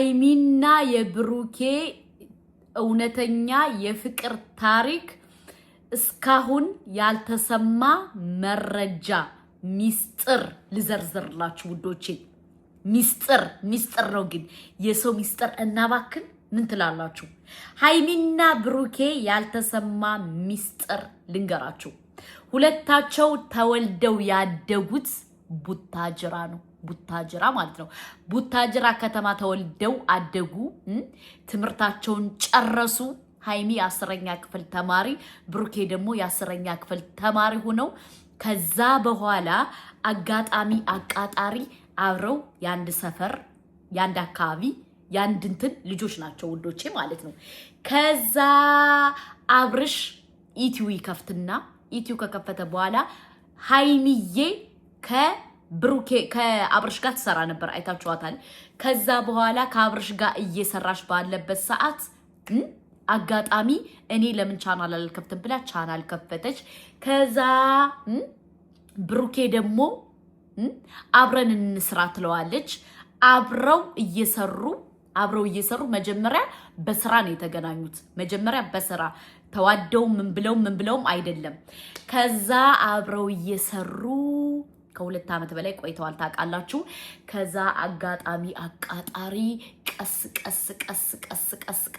ሃይሚና የብሩኬ እውነተኛ የፍቅር ታሪክ እስካሁን ያልተሰማ መረጃ ሚስጥር ልዘርዝርላችሁ ውዶቼ። ሚስጥር ነው ግን የሰው ሚስጥር እናባክን ምን ትላላችሁ? ሃይሚና ብሩኬ ያልተሰማ ሚስጥር ልንገራችሁ። ሁለታቸው ተወልደው ያደጉት ቡታጅራ ነው። ቡታጅራ ማለት ነው። ቡታጅራ ከተማ ተወልደው አደጉ። ትምህርታቸውን ጨረሱ። ሃይሚ የ10ኛ ክፍል ተማሪ፣ ብሩኬ ደግሞ የ10ኛ ክፍል ተማሪ ሆነው ከዛ በኋላ አጋጣሚ አቃጣሪ አብረው የአንድ ሰፈር የአንድ አካባቢ የአንድ እንትን ልጆች ናቸው ውዶቼ ማለት ነው። ከዛ አብርሽ ኢቲዩ ይከፍትና ኢቲዩ ከከፈተ በኋላ ሃይሚዬ ብሩኬ ከአብርሽ ጋር ትሰራ ነበር፣ አይታችኋታል። ከዛ በኋላ ከአብርሽ ጋር እየሰራሽ ባለበት ሰዓት አጋጣሚ እኔ ለምን ቻናል አልከፍትም ብላ ቻናል ከፈተች። ከዛ ብሩኬ ደግሞ አብረን እንስራ ትለዋለች። አብረው እየሰሩ መጀመሪያ በስራ ነው የተገናኙት። መጀመሪያ በስራ ተዋደው ምን ብለውም አይደለም። ከዛ አብረው እየሰሩ ከ2 ዓመት በላይ ቆይተዋል ታውቃላችሁ። ከዛ አጋጣሚ አቃጣሪ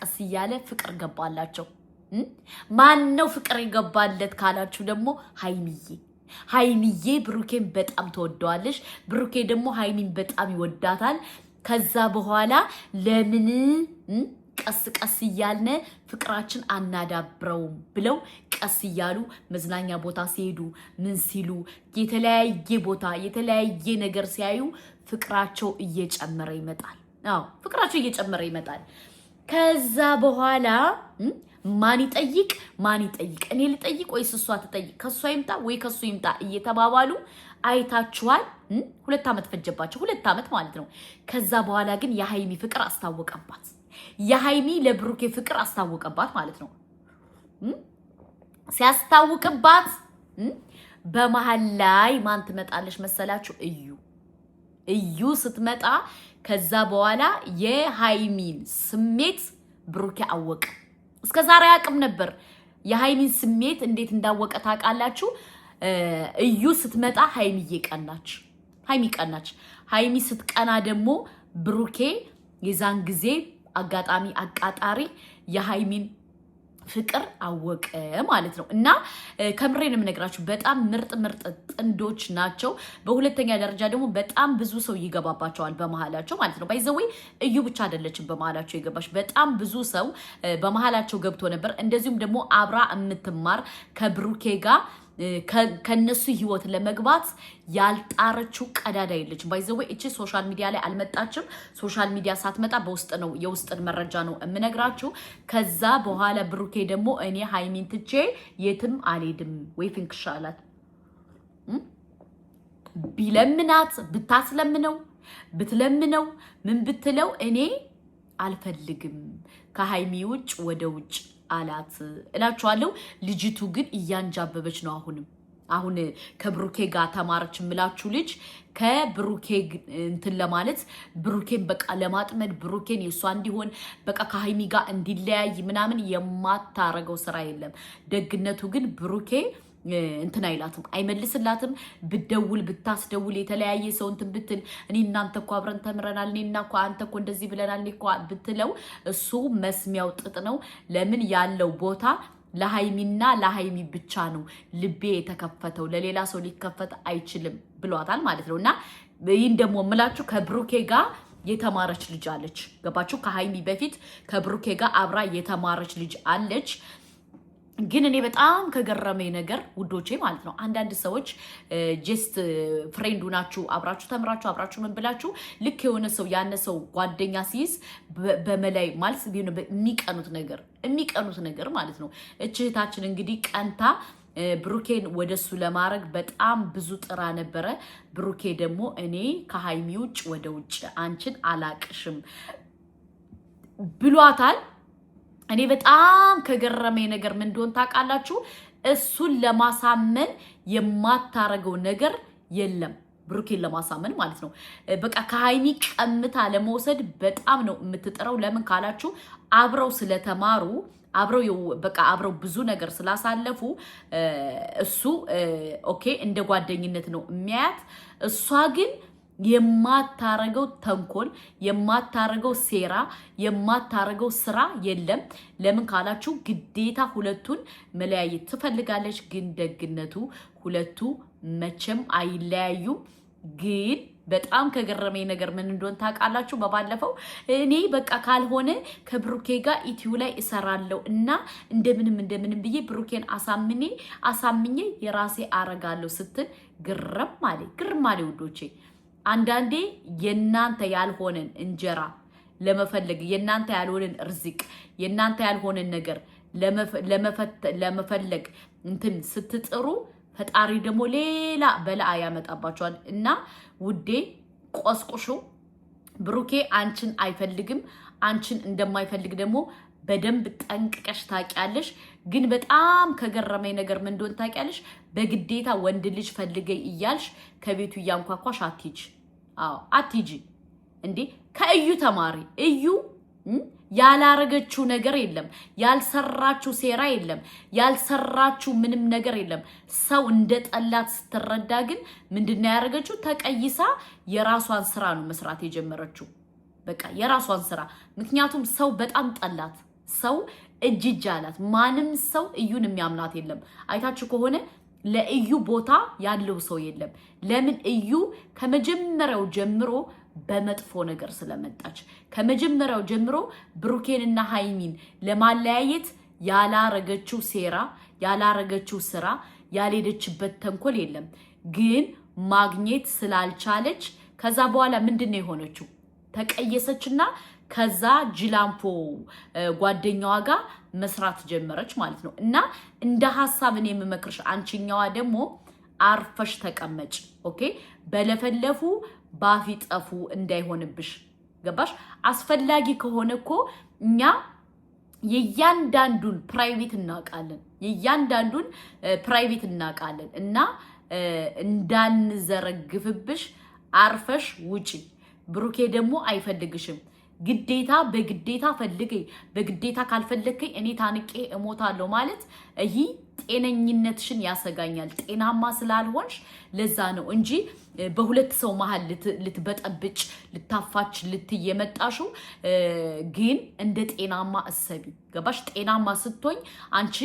ቀስ እያለ ፍቅር ገባላቸው። ማን ነው ፍቅር የገባለት ካላችሁ ደግሞ ሃይሚዬ ብሩኬን በጣም ተወደዋለች። ብሩኬ ደግሞ ሃይሚን በጣም ይወዳታል። ከዛ በኋላ ለምን ቀስ እያልነ ፍቅራችን አናዳብረውም ብለው ቀስ እያሉ መዝናኛ ቦታ ሲሄዱ ምን ሲሉ የተለያየ ቦታ የተለያየ ነገር ሲያዩ ፍቅራቸው እየጨመረ ይመጣል። ፍቅራቸው እየጨመረ ይመጣል። ከዛ በኋላ ማን ይጠይቅ እኔ ልጠይቅ ወይስ እሷ ትጠይቅ፣ ከሷ ይምጣ ወይ ከሱ ይምጣ እየተባባሉ አይታችኋል። 2 ዓመት ፈጀባቸው፣ 2 ዓመት ማለት ነው። ከዛ በኋላ ግን የሃይሚ ፍቅር አስታወቀባት። የሃይሚ ለብሩኬ ፍቅር አስታወቀባት ማለት ነው። ሲያስታውቅባት በመሃል ላይ ማን ትመጣለች መሰላችሁ? እዩ ስትመጣ ከዛ በኋላ የሃይሚን ስሜት ብሩኬ አወቀ። እስከዛሬ አያውቅም ነበር። የሃይሚን ስሜት እንዴት እንዳወቀ ታውቃላችሁ? እዩ ስትመጣ ሃይሚ ቀናች። ሃይሚ ስትቀና ደግሞ ብሩኬ የዛን ጊዜ አጋጣሚ አቃጣሪ የሃይሚን ፍቅር አወቀ ማለት ነው። እና ከምሬን የምነግራችሁ በጣም ምርጥ ጥንዶች ናቸው። በሁለተኛ ደረጃ ደግሞ በጣም ብዙ ሰው ይገባባቸዋል በመሃላቸው ማለት ነው። ባይዘዌ እዩ ብቻ አይደለችም በመሃላቸው የገባች፣ በጣም ብዙ ሰው በመሃላቸው ገብቶ ነበር። እንደዚሁም ደግሞ አብራ የምትማር ከብሩኬ ጋር ከነሱ ህይወት ለመግባት ያልጣረችው ቀዳዳ የለችም። ባይዘዌ እቺ ሶሻል ሚዲያ ላይ አልመጣችም። ሶሻል ሚዲያ ሳትመጣ በውስጥ ነው የውስጥን መረጃ ነው የምነግራችሁ። ከዛ በኋላ ብሩኬ ደግሞ እኔ ሃይሚን ትቼ የትም አልሄድም ወይ ፍንክሻላት ቢለምናት ብትለምነው ምን ብትለው እኔ አልፈልግም ከሃይሚ ውጭ ወደ ውጭ አላት እላችኋለሁ። ልጅቱ ግን እያንጃበበች ነው። አሁን ከብሩኬ ጋር ተማረች ምላችሁ ልጅ ከብሩኬ እንትን ለማለት ብሩኬን በቃ ለማጥመድ ብሩኬን የሷ እንዲሆን በቃ ከሃይሚ ጋር እንዲለያይ ምናምን የማታረገው ስራ የለም። ደግነቱ ግን ብሩኬ እንትን አይላትም፣ አይመልስላትም። ብደውል ብታስደውል የተለያየ ሰው እንትን ብትል እኔ እናንተ እኮ አብረን ተምረናል፣ እኔና እኮ አንተ እኮ እንደዚህ ብለናል እኮ ብትለው እሱ መስሚያው ጥጥ ነው። ለምን ያለው ቦታ ለሃይሚና ለሃይሚ ብቻ ነው ልቤ የተከፈተው፣ ለሌላ ሰው ሊከፈት አይችልም ብሏታል ማለት ነው። እና ይህን ደግሞ የምላችሁ ከብሩኬ ጋር የተማረች ልጅ አለች። ገባችሁ? ከሃይሚ በፊት ከብሩኬ ጋር አብራ የተማረች ልጅ አለች። ግን እኔ በጣም ከገረመኝ ነገር ውዶቼ ማለት ነው አንዳንድ ሰዎች ጀስት ፍሬንዱ ናችሁ፣ አብራችሁ ተምራችሁ አብራችሁ ምን ብላችሁ ልክ የሆነ ሰው ያነ ሰው ጓደኛ ሲይዝ በመላይ ማለት የሚቀኑት ነገር ማለት ነው። እህታችን እንግዲህ ቀንታ ብሩኬን ወደሱ ለማድረግ በጣም ብዙ ጥራ ነበረ። ብሩኬ ደግሞ እኔ ከሃይሚ ውጭ ወደ ውጭ አንቺን አላቅሽም ብሏታል። እኔ በጣም ከገረመኝ ነገር ምን እንደሆነ ታውቃላችሁ? እሱን ለማሳመን የማታረገው ነገር የለም። ብሩኬን ለማሳመን ማለት ነው። በቃ ከሃይሚ ቀምታ ለመውሰድ በጣም ነው የምትጥረው። ለምን ካላችሁ አብረው ስለተማሩ አብረው ብዙ ነገር ስላሳለፉ እሱ ኦኬ እንደ ጓደኝነት ነው የሚያያት። እሷ ግን የማታረገው ተንኮል፣ የማታረገው ሴራ፣ የማታረገው ስራ የለም። ለምን ካላችሁ ግዴታ ሁለቱን መለያየት ትፈልጋለች። ግን ደግነቱ ሁለቱ መቼም አይለያዩም። ግን በጣም ከገረመኝ ነገር ምን እንደሆነ ታውቃላችሁ? በባለፈው እኔ በቃ ካልሆነ ከብሩኬ ጋር ኢትዮ ላይ እሰራለሁ እና እንደምንም ብዬ ብሩኬን አሳምኜ የራሴ አረጋለሁ ስትል ግርም አለ ውዶቼ። አንዳንዴ የናንተ ያልሆነን እንጀራ ለመፈለግ የናንተ ያልሆነን ርዝቅ የናንተ ያልሆነን ነገር ለመፈለግ እንትን ስትጥሩ ፈጣሪ ደግሞ ሌላ በላ ያመጣባቸዋል። እና ውዴ ቆስቁሹ። ብሩኬ አንቺን አይፈልግም። አንቺን እንደማይፈልግ ደግሞ በደንብ ጠንቅቀሽ ታውቂያለሽ። ግን በጣም ከገረመኝ ነገር ምን እንደሆነ ታውቂያለሽ? በግዴታ ወንድ ልጅ ፈልገይ እያልሽ ከቤቱ እያንኳኳሽ አትሂጂ እንዴ። ከእዩ ተማሪ። እዩ ያላረገችው ነገር የለም፣ ያልሰራችው ሴራ የለም፣ ያልሰራችው ምንም ነገር የለም። ሰው እንደ ጠላት ስትረዳ ግን ምንድነው ያደረገችው? ተቀይሳ የራሷን ስራ ነው መስራት የጀመረችው። በቃ የራሷን ስራ። ምክንያቱም ሰው በጣም ጠላት፣ ሰው እጅ አላት። ማንም ሰው እዩን የሚያምናት የለም። አይታችሁ ከሆነ ለእዩ ቦታ ያለው ሰው የለም። ለምን? እዩ ከመጀመሪያው ጀምሮ በመጥፎ ነገር ስለመጣች፣ ከመጀመሪያው ጀምሮ ብሩኬንና ሃይሚን ለማለያየት ያላረገችው ሴራ፣ ያላረገችው ስራ፣ ያልሄደችበት ተንኮል የለም። ግን ማግኘት ስላልቻለች ከዛ በኋላ ምንድነው የሆነችው? ተቀየሰችና ከዛ ጅላምፖ ጓደኛዋ ጋር መስራት ጀመረች ማለት ነው። እና እንደ ሐሳብ እኔ የምመክርሽ አንቺኛዋ ደግሞ አርፈሽ ተቀመጭ። ኦኬ በለፈለፉ ባፊ ጠፉ እንዳይሆንብሽ። ገባሽ? አስፈላጊ ከሆነ እኮ እኛ የእያንዳንዱን ፕራይቬት እናውቃለን እና እንዳንዘረግፍብሽ አርፈሽ ውጪ። ብሩኬ ደግሞ አይፈልግሽም። ግዴታ በግዴታ ፈልገኝ፣ በግዴታ ካልፈለከኝ እኔ ታንቄ እሞታለሁ ማለት ይሄ ጤነኝነትሽን ያሰጋኛል። ጤናማ ስላልሆንሽ ለዛ ነው እንጂ በሁለት ሰው መሃል ልትበጠብጭ ልታፋች ልትየመጣሽው። ግን እንደ ጤናማ እሰቢ። ገባሽ? ጤናማ ስትሆኝ አንቺ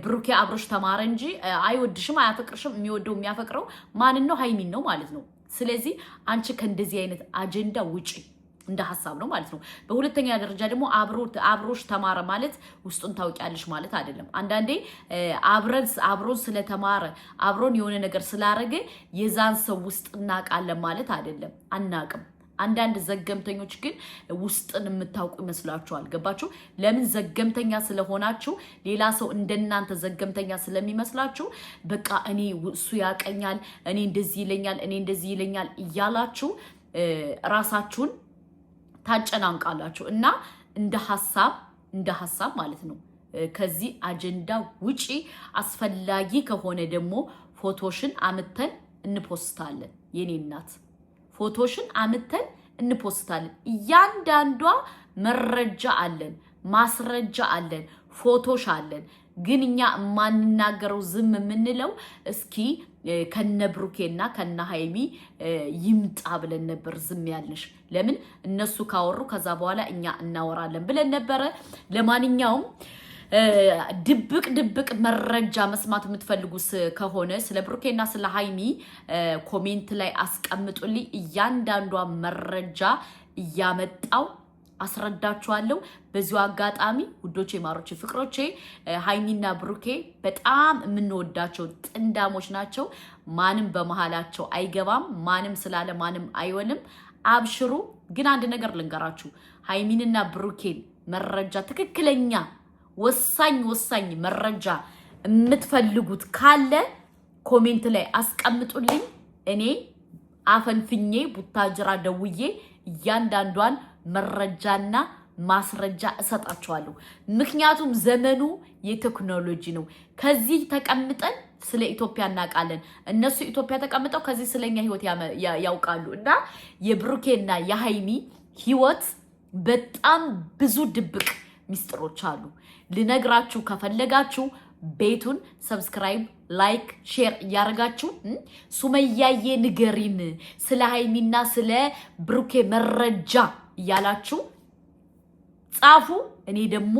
ብሩኬ አብሮሽ ተማረ እንጂ አይወድሽም፣ አያፈቅርሽም። የሚወደው የሚያፈቅረው ማንን ነው? ሃይሚን ነው ማለት ነው። ስለዚህ አንቺ ከእንደዚህ አይነት አጀንዳ ውጪ። እንደ ሐሳብ ነው ማለት ነው። በሁለተኛ ደረጃ ደግሞ አብሮሽ ተማረ ማለት ውስጡን ታውቂያለሽ ማለት አይደለም። አንዳንዴ አብሮን ስለተማረ አብሮን የሆነ ነገር ስላረገ የዛን ሰው ውስጥ እናውቃለን ማለት አይደለም። አናቅም። አንዳንድ ዘገምተኞች ግን ውስጥን የምታውቁ ይመስላችኋል። ገባችሁ? ለምን? ዘገምተኛ ስለሆናችሁ ሌላ ሰው እንደናንተ ዘገምተኛ ስለሚመስላችሁ በቃ እኔ እሱ ያቀኛል፣ እኔ እንደዚህ ይለኛል እያላችሁ ራሳችሁን ታጨናንቃላችሁ። እና እንደ ሐሳብ ማለት ነው ከዚህ አጀንዳ ውጪ። አስፈላጊ ከሆነ ደግሞ ፎቶሽን አምተን እንፖስታለን። የኔ እናት ፎቶሽን አምተን እንፖስታለን። እያንዳንዷ መረጃ አለን፣ ማስረጃ አለን፣ ፎቶሽ አለን። ግን እኛ የማንናገረው ዝም የምንለው እስኪ ከነ ብሩኬና ከነ ሃይሚ ይምጣ ብለን ነበር ዝም ያልንሽ። ለምን? እነሱ ካወሩ ከዛ በኋላ እኛ እናወራለን ብለን ነበረ። ለማንኛውም ድብቅ መረጃ መስማት የምትፈልጉ ከሆነ ስለ ብሩኬና ስለ ሃይሚ ኮሜንት ላይ አስቀምጡልኝ። እያንዳንዷ መረጃ እያመጣው አስረዳችኋለሁ። በዚሁ አጋጣሚ ውዶቼ፣ ማሮቼ፣ ፍቅሮቼ ሃይሚና ብሩኬ በጣም የምንወዳቸው ጥንዳሞች ናቸው። ማንም በመሃላቸው አይገባም። ማንም ስላለ ማንም አይወልም። አብሽሩ። ግን አንድ ነገር ልንገራችሁ። ሃይሚንና ብሩኬን መረጃ ትክክለኛ ወሳኝ መረጃ የምትፈልጉት ካለ ኮሜንት ላይ አስቀምጡልኝ። እኔ አፈንፍኜ ቡታጅራ ደውዬ እያንዳንዷን መረጃና ማስረጃ እሰጣቸዋለሁ። ምክንያቱም ዘመኑ የቴክኖሎጂ ነው። ከዚህ ተቀምጠን ስለ ኢትዮጵያ እናውቃለን። እነሱ ኢትዮጵያ ተቀምጠው ከዚህ ስለኛ ህይወት ያውቃሉ። እና የብሩኬና የሃይሚ ህይወት በጣም ብዙ ድብቅ ሚስጥሮች አሉ። ልነግራችሁ ከፈለጋችሁ ቤቱን ሰብስክራይብ፣ ላይክ፣ ሼር እያደረጋችሁ ሱመያዬ ንገሪን ስለ ሃይሚና ስለ ብሩኬ መረጃ እያላችሁ ጻፉ። እኔ ደግሞ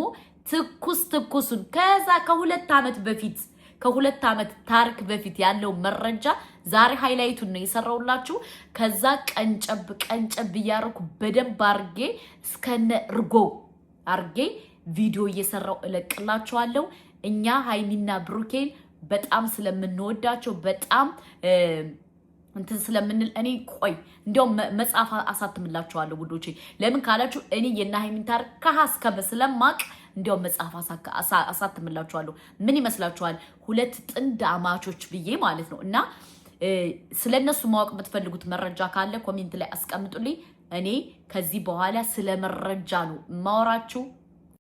ትኩሱን ከዛ ከሁለት ዓመት ታሪክ በፊት ያለው መረጃ ዛሬ ሃይላይቱን ነው የሰራውላችሁ። ከዛ ቀንጨብ እያደረኩ በደንብ አርጌ እስከነ ርጎ አርጌ ቪዲዮ እየሰራው እለቅላችኋለሁ። እኛ ሃይሚና ብሩኬን በጣም ስለምንወዳቸው በጣም እንትን ስለምንል እኔ ቆይ እንዲያውም መጽሐፍ አሳትምላችኋለሁ ውዶቼ። ለምን ካላችሁ እኔ የና ሃይሚን ታሪክ ከሀስከበ ስለማቅ እንዲያውም መጽሐፍ አሳትምላችኋለሁ። ምን ይመስላችኋል? ሁለት ጥንድ አማቾች ብዬ ማለት ነው። እና ስለነሱ ማወቅ የምትፈልጉት መረጃ ካለ ኮሜንት ላይ አስቀምጡልኝ። እኔ ከዚህ በኋላ ስለ መረጃ ነው ማወራችሁ።